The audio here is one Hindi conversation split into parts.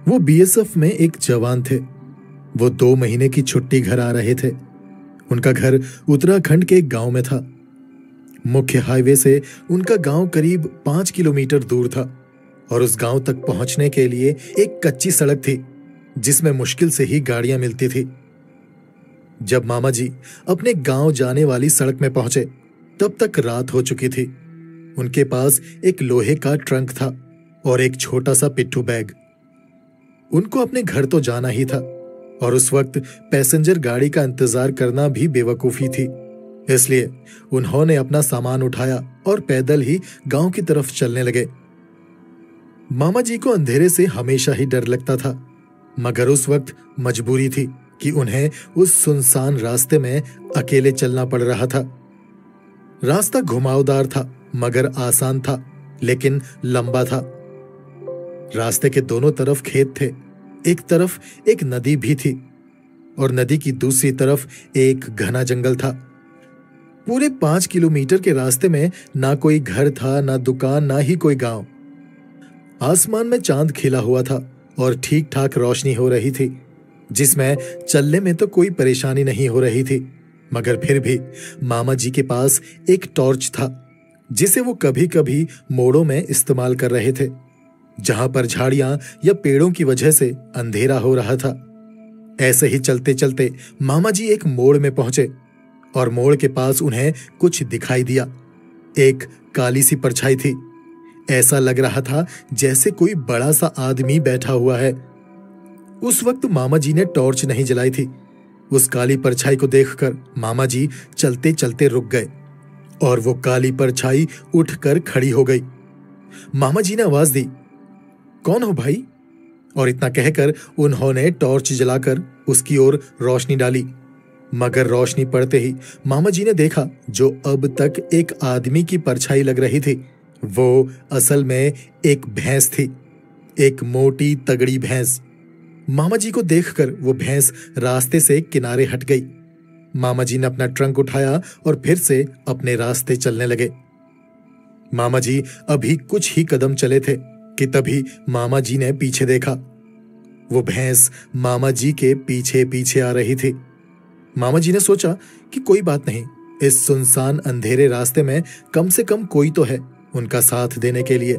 वो बीएसएफ में एक जवान थे। वो 2 महीने की छुट्टी घर आ रहे थे। उनका घर उत्तराखंड के एक गांव में था। मुख्य हाईवे से उनका गांव करीब 5 किलोमीटर दूर था और उस गांव तक पहुंचने के लिए एक कच्ची सड़क थी जिसमें मुश्किल से ही गाड़ियां मिलती थी। जब मामा जी अपने गांव जाने वाली सड़क में पहुंचे तब तक रात हो चुकी थी। उनके पास एक लोहे का ट्रंक था और एक छोटा सा पिट्ठू बैग। उनको अपने घर तो जाना ही था और उस वक्त पैसेंजर गाड़ी का इंतजार करना भी बेवकूफी थी। इसलिए उन्होंने अपना सामान उठाया और पैदल ही गांव की तरफ चलने लगे। मामा जी को अंधेरे से हमेशा ही डर लगता था, मगर उस वक्त मजबूरी थी कि उन्हें उस सुनसान रास्ते में अकेले चलना पड़ रहा था। रास्ता घुमावदार था मगर आसान था, लेकिन लंबा था। रास्ते के दोनों तरफ खेत थे। एक तरफ एक नदी भी थी और नदी की दूसरी तरफ एक घना जंगल था। पूरे 5 किलोमीटर के रास्ते में ना कोई घर था, ना दुकान, ना ही कोई गांव। आसमान में चांद खिला हुआ था और ठीक ठाक रोशनी हो रही थी, जिसमें चलने में तो कोई परेशानी नहीं हो रही थी। मगर फिर भी मामा जी के पास एक टॉर्च था जिसे वो कभी कभी मोड़ों में इस्तेमाल कर रहे थे, जहां पर झाड़ियां या पेड़ों की वजह से अंधेरा हो रहा था। ऐसे ही चलते चलते मामा जी एक मोड़ में पहुंचे और मोड़ के पास उन्हें कुछ दिखाई दिया। एक काली सी परछाई थी। ऐसा लग रहा था जैसे कोई बड़ा सा आदमी बैठा हुआ है। उस वक्त मामा जी ने टॉर्च नहीं जलाई थी। उस काली परछाई को देखकर मामा जी चलते चलते रुक गए और वो काली परछाई उठकर खड़ी हो गई। मामा जी ने आवाज दी, कौन हो भाई? और इतना कहकर उन्होंने टॉर्च जलाकर उसकी ओर रोशनी डाली। मगर रोशनी पड़ते ही मामा जी ने देखा जो अब तक एक आदमी की परछाई लग रही थी, वो असल में एक भैंस थी। एक मोटी तगड़ी भैंस। मामा जी को देखकर वो भैंस रास्ते से किनारे हट गई। मामा जी ने अपना ट्रंक उठाया और फिर से अपने रास्ते चलने लगे। मामा जी अभी कुछ ही कदम चले थे कि तभी मामा जी ने पीछे देखा। वो भैंस मामा जी के पीछे पीछे आ रही थी। मामा जी ने सोचा कि कोई बात नहीं, इस सुनसान अंधेरे रास्ते में कम से कम कोई तो है उनका साथ देने के लिए।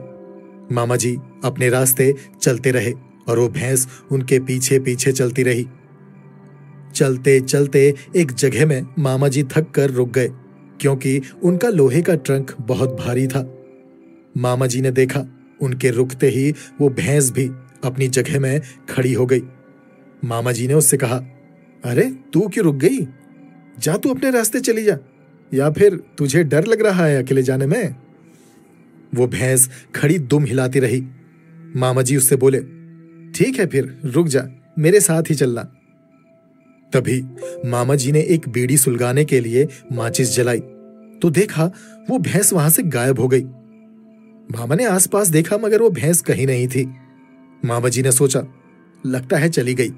मामा जी अपने रास्ते चलते रहे और वो भैंस उनके पीछे पीछे चलती रही। चलते चलते एक जगह में मामा जी थक कर रुक गए, क्योंकि उनका लोहे का ट्रंक बहुत भारी था। मामा जी ने देखा उनके रुकते ही वो भैंस भी अपनी जगह में खड़ी हो गई। मामा जी ने उससे कहा, अरे तू क्यों रुक गई? जा तू अपने रास्ते चली जा, या फिर तुझे डर लग रहा है अकेले जाने में? वो भैंस खड़ी दुम हिलाती रही। मामा जी उससे बोले, ठीक है फिर रुक जा, मेरे साथ ही चलना। तभी मामा जी ने एक बीड़ी सुलगाने के लिए माचिस जलाई तो देखा वो भैंस वहां से गायब हो गई। मामा ने आसपास देखा मगर वो भैंस कहीं नहीं थी। मामा जी ने सोचा, लगता है चली गई।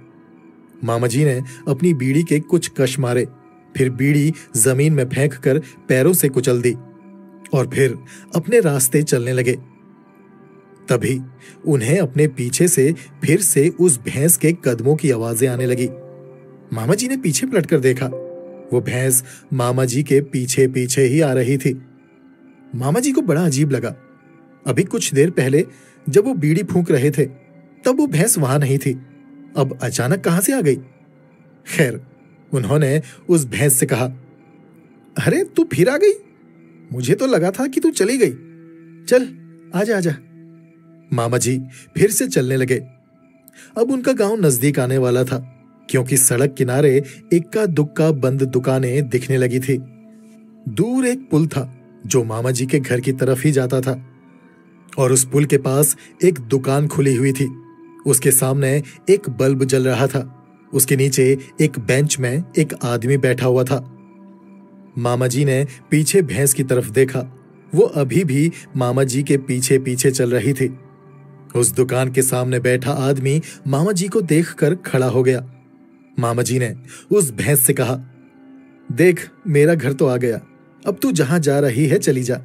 मामा जी ने अपनी बीड़ी के कुछ कश मारे, फिर बीड़ी जमीन में फेंक कर पैरों से कुचल दी और फिर अपने रास्ते चलने लगे। तभी उन्हें अपने पीछे से फिर से उस भैंस के कदमों की आवाजें आने लगी। मामा जी ने पीछे पलटकर देखा, वो भैंस मामा जी के पीछे पीछे ही आ रही थी। मामा जी को बड़ा अजीब लगा। अभी कुछ देर पहले जब वो बीड़ी फूंक रहे थे तब वो भैंस वहां नहीं थी, अब अचानक कहां से आ गई? खैर, उन्होंने उस भैंस से कहा, अरे तू फिर आ गई? मुझे तो लगा था कि तू चली गई। चल आजा आजा। मामा जी फिर से चलने लगे। अब उनका गांव नजदीक आने वाला था, क्योंकि सड़क किनारे इक्का दुक्का बंद दुकानें दिखने लगी थी। दूर एक पुल था जो मामा जी के घर की तरफ ही जाता था और उस पुल के पास एक दुकान खुली हुई थी। उसके सामने एक बल्ब जल रहा था। उसके नीचे एक बेंच में एक आदमी बैठा हुआ था। मामा जी ने पीछे भैंस की तरफ देखा। वो अभी भी मामा जी के पीछे पीछे चल रही थी। उस दुकान के सामने बैठा आदमी मामा जी को देखकर खड़ा हो गया। मामा जी ने उस भैंस से कहा, देख मेरा घर तो आ गया, अब तू जहां जा रही है चली जा।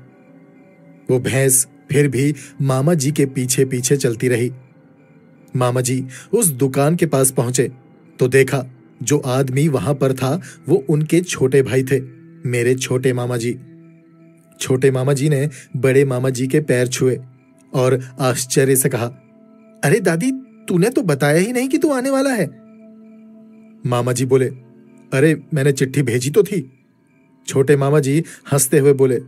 वो भैंस फिर भी मामा जी के पीछे पीछे चलती रही। मामा जी उस दुकान के पास पहुंचे तो देखा जो आदमी वहां पर था वो उनके छोटे भाई थे, मेरे छोटे मामा जी। छोटे मामा जी ने बड़े मामा जी के पैर छुए और आश्चर्य से कहा, अरे दादी, तूने तो बताया ही नहीं कि तू आने वाला है। मामा जी बोले, अरे मैंने चिट्ठी भेजी तो थी। छोटे मामा जी हंसते हुए बोले,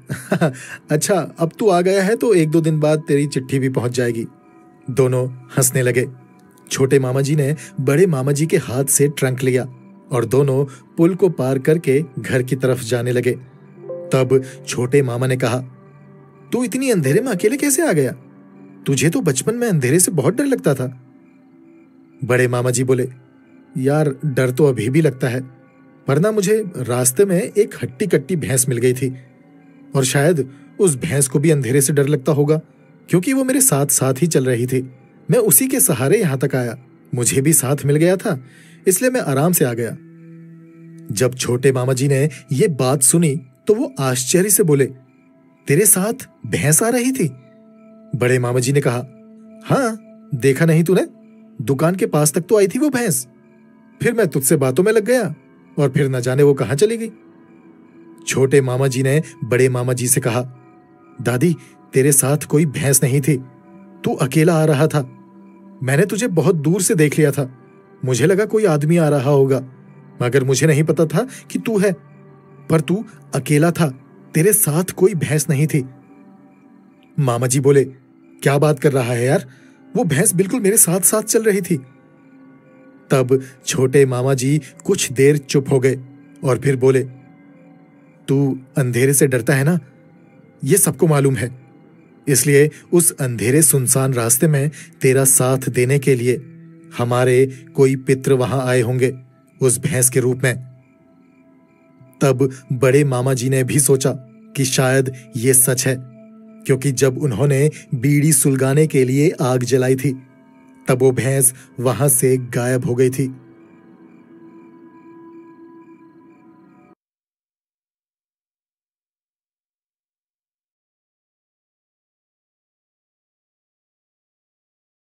अच्छा अब तू आ गया है तो 1-2 दिन बाद तेरी चिट्ठी भी पहुंच जाएगी। दोनों हंसने लगे। छोटे मामा जी ने बड़े मामा जी के हाथ से ट्रंक लिया और दोनों पुल को पार करके घर की तरफ जाने लगे। तब छोटे मामा ने कहा, तू इतनी अंधेरे में अकेले कैसे आ गया? तुझे तो बचपन में अंधेरे से बहुत डर लगता था। बड़े मामा जी बोले, यार डर तो अभी भी लगता है, वरना मुझे रास्ते में एक हट्टी कट्टी भैंस मिल गई थी और शायद उस भैंस को भी अंधेरे से डर लगता होगा क्योंकि वो मेरे साथ साथ ही चल रही थी। मैं उसी के सहारे यहां तक आया। मुझे भी साथ मिल गया था, इसलिए मैं आराम से आ गया। जब छोटे मामा जी ने ये बात सुनी तो वो आश्चर्य से बोले, तेरे साथ भैंस आ रही थी? बड़े मामा जी ने कहा, हाँ, देखा नहीं तूने? दुकान के पास तक तो आई थी वो भैंस। फिर मैं तुझसे बातों में लग गया और फिर न जाने वो कहां चली गई। छोटे मामा जी ने बड़े मामा जी से कहा, दादी, तेरे साथ कोई भैंस नहीं थी, तू अकेला आ रहा था। मैंने तुझे बहुत दूर से देख लिया था। मुझे लगा कोई आदमी आ रहा होगा, मगर मुझे नहीं पता था कि तू है। पर तू अकेला था, तेरे साथ कोई भैंस नहीं थी। मामा जी बोले, क्या बात कर रहा है यार? वो भैंस बिल्कुल मेरे साथ साथ चल रही थी। तब छोटे मामा जी कुछ देर चुप हो गए और फिर बोले, तू अंधेरे से डरता है ना? ये सबको मालूम है। इसलिए उस अंधेरे सुनसान रास्ते में तेरा साथ देने के लिए हमारे कोई पितृ वहां आए होंगे उस भैंस के रूप में। तब बड़े मामा जी ने भी सोचा कि शायद ये सच है, क्योंकि जब उन्होंने बीड़ी सुलगाने के लिए आग जलाई थी तब वो भैंस वहां से गायब हो गई थी।